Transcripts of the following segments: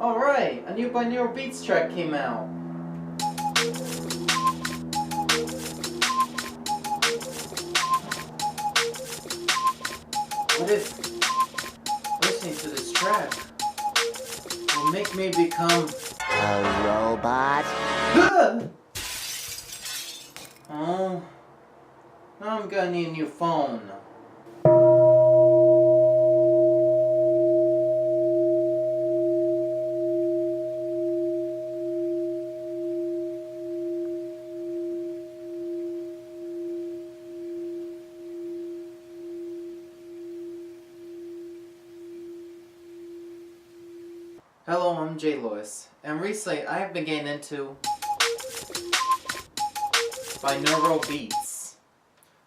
Alright, a new binaural beats track came out. What if listening to this track will make me become a robot? Oh, now I'm gonna need a new phone. Hello, I'm Jay Lewis, and recently I have been getting into binaural beats.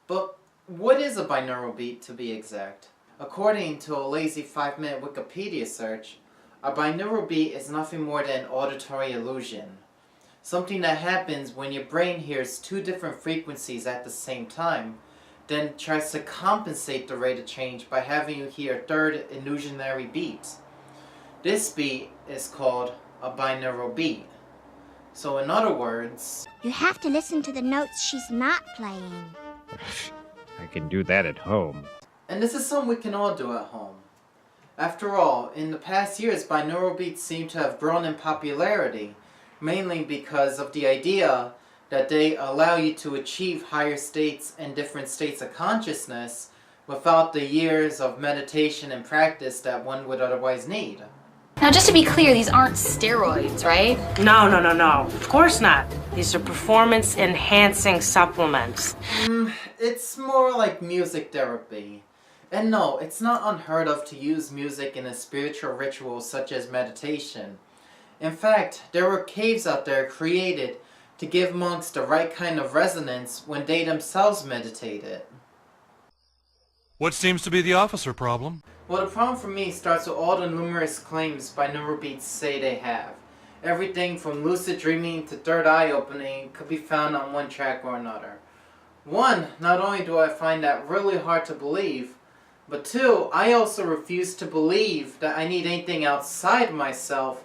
But what is a binaural beat, to be exact? According to a lazy 5-minute Wikipedia search, a binaural beat is nothing more than an auditory illusion. Something that happens when your brain hears two different frequencies at the same time, then tries to compensate the rate of change by having you hear a third illusionary beat. This beat is called a binaural beat. So in other words, you have to listen to the notes she's not playing. I can do that at home. And this is something we can all do at home. After all, in the past years, binaural beats seem to have grown in popularity, mainly because of the idea that they allow you to achieve higher states and different states of consciousness without the years of meditation and practice that one would otherwise need. Now, just to be clear, these aren't steroids, right? No. Of course not. These are performance-enhancing supplements. It's more like music therapy. And no, it's not unheard of to use music in a spiritual ritual such as meditation. In fact, there were caves out there created to give monks the right kind of resonance when they themselves meditated. What seems to be the officer problem? Well, the problem for me starts with all the numerous claims binaural beats say they have. Everything from lucid dreaming to third eye opening could be found on one track or another. One, not only do I find that really hard to believe, but two, I also refuse to believe that I need anything outside myself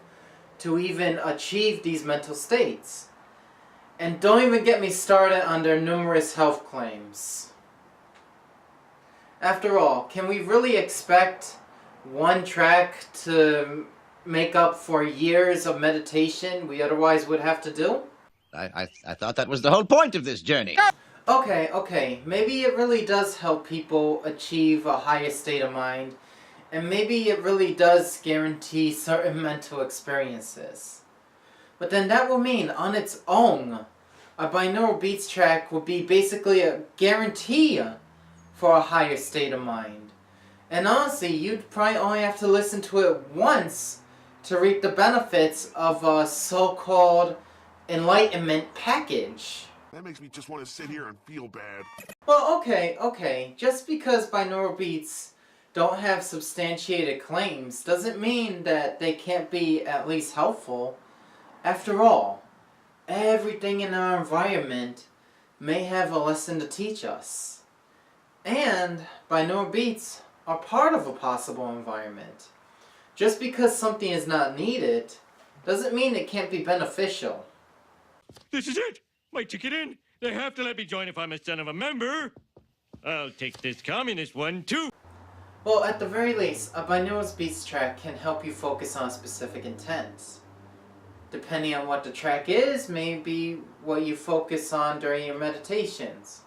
to even achieve these mental states. And don't even get me started on their numerous health claims. After all, can we really expect one track to make up for years of meditation we otherwise would have to do? I thought that was the whole point of this journey. Okay, maybe it really does help people achieve a higher state of mind, and maybe it really does guarantee certain mental experiences. But then that will mean, on its own, a binaural beats track would be basically a guarantee for a higher state of mind. And honestly, you'd probably only have to listen to it once to reap the benefits of a so-called enlightenment package. That makes me just want to sit here and feel bad. Well, okay. Just because binaural beats don't have substantiated claims doesn't mean that they can't be at least helpful. After all, everything in our environment may have a lesson to teach us. And binaural beats are part of a possible environment. Just because something is not needed doesn't mean it can't be beneficial. This is it! My ticket in! They have to let me join if I'm a son of a member! I'll take this communist one, too! Well, at the very least, a binaural beats track can help you focus on a specific intent. Depending on what the track is, may be what you focus on during your meditations.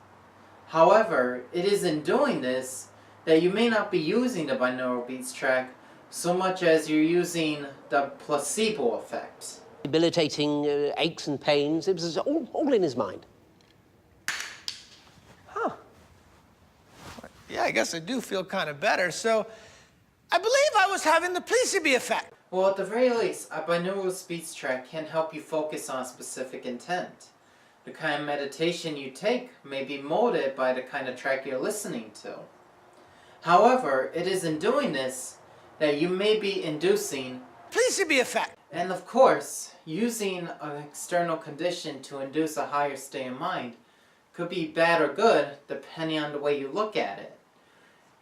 However, it is in doing this that you may not be using the binaural beats track so much as you're using the placebo effect. Debilitating aches and pains, it was all in his mind. Huh. Yeah, I guess I do feel kind of better, so I believe I was having the placebo effect. Well, at the very least, a binaural beats track can help you focus on a specific intent. The kind of meditation you take may be molded by the kind of track you're listening to. However, it is in doing this that you may be inducing placebo effect. And of course, using an external condition to induce a higher state of mind could be bad or good depending on the way you look at it.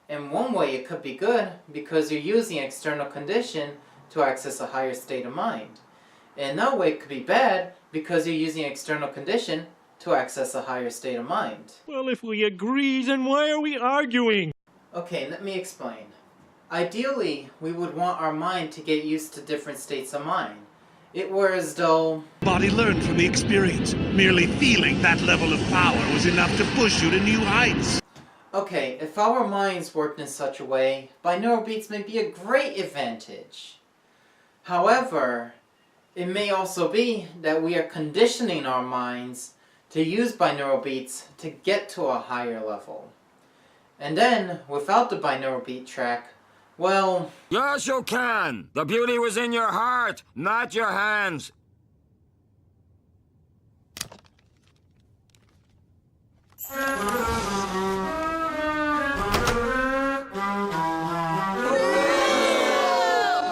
In one way it could be good because you're using external condition to access a higher state of mind. In that way, it could be bad because you're using an external condition to access a higher state of mind. Well, if we agree, then why are we arguing? Okay, let me explain. Ideally, we would want our mind to get used to different states of mind. It were as though... Body learned from the experience. Merely feeling that level of power was enough to push you to new heights. Okay, if our minds worked in such a way, binaural beats may be a great advantage. However, it may also be that we are conditioning our minds to use binaural beats to get to a higher level. And then, without the binaural beat track, well... Yes, you can! The beauty was in your heart, not your hands.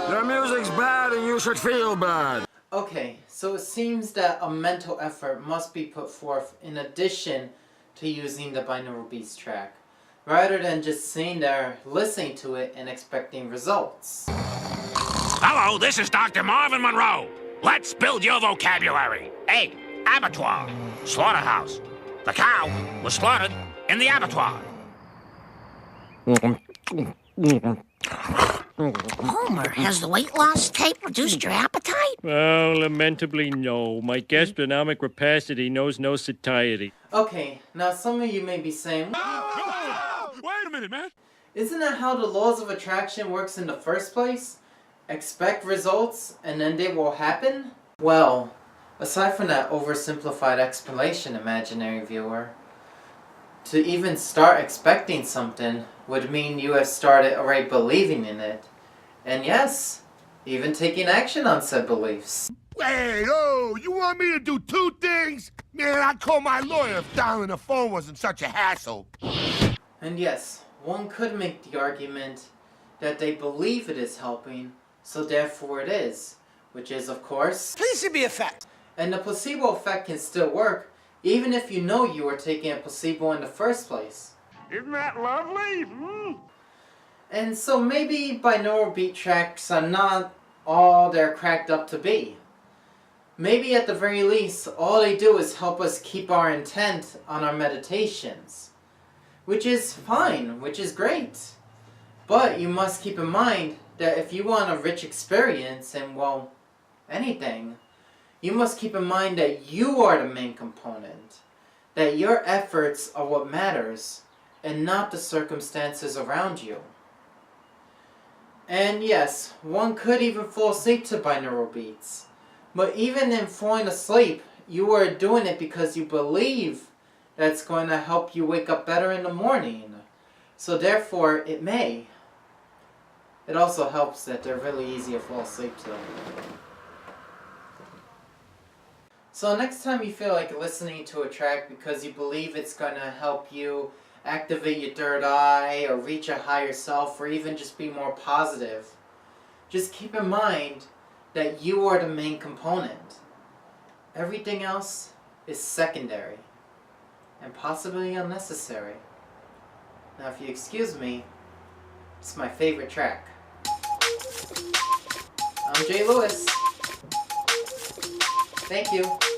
Your music's bad and you should feel bad. Okay, so it seems that a mental effort must be put forth in addition to using the binaural beats track, rather than just sitting there, listening to it, and expecting results. Hello, this is Dr. Marvin Monroe. Let's build your vocabulary. Egg, abattoir, slaughterhouse. The cow was slaughtered in the abattoir. Homer, has the weight loss tape reduced your appetite? Well, lamentably no. My gastronomic rapacity knows no satiety. Okay, now some of you may be saying, Wait a minute, man. isn't that how the laws of attraction works in the first place? Expect results and then they will happen? Well, aside from that oversimplified explanation, imaginary viewer, to even start expecting something would mean you have started already believing in it. And yes, even taking action on said beliefs. Wait, oh, you want me to do two things? Man, I'd call my lawyer if dialing the phone wasn't such a hassle. And yes, one could make the argument that they believe it is helping, so therefore it is, which is, of course, Placebo effect. And the placebo effect can still work, even if you know you are taking a placebo in the first place. Isn't that lovely? And so maybe binaural beat tracks are not all they're cracked up to be. Maybe at the very least, all they do is help us keep our intent on our meditations. Which is fine, which is great. But you must keep in mind that if you want a rich experience in, well, anything, you must keep in mind that you are the main component. That your efforts are what matters, and not the circumstances around you. And yes, one could even fall asleep to binaural beats. But even in falling asleep, you are doing it because you believe that's going to help you wake up better in the morning. So therefore, it may. It also helps that they're really easy to fall asleep to. So next time you feel like listening to a track because you believe it's going to help you activate your third eye or reach a higher self or even just be more positive, just keep in mind that you are the main component. Everything else is secondary and possibly unnecessary. Now if you excuse me, it's my favorite track. I'm Jay Lewis. Thank you.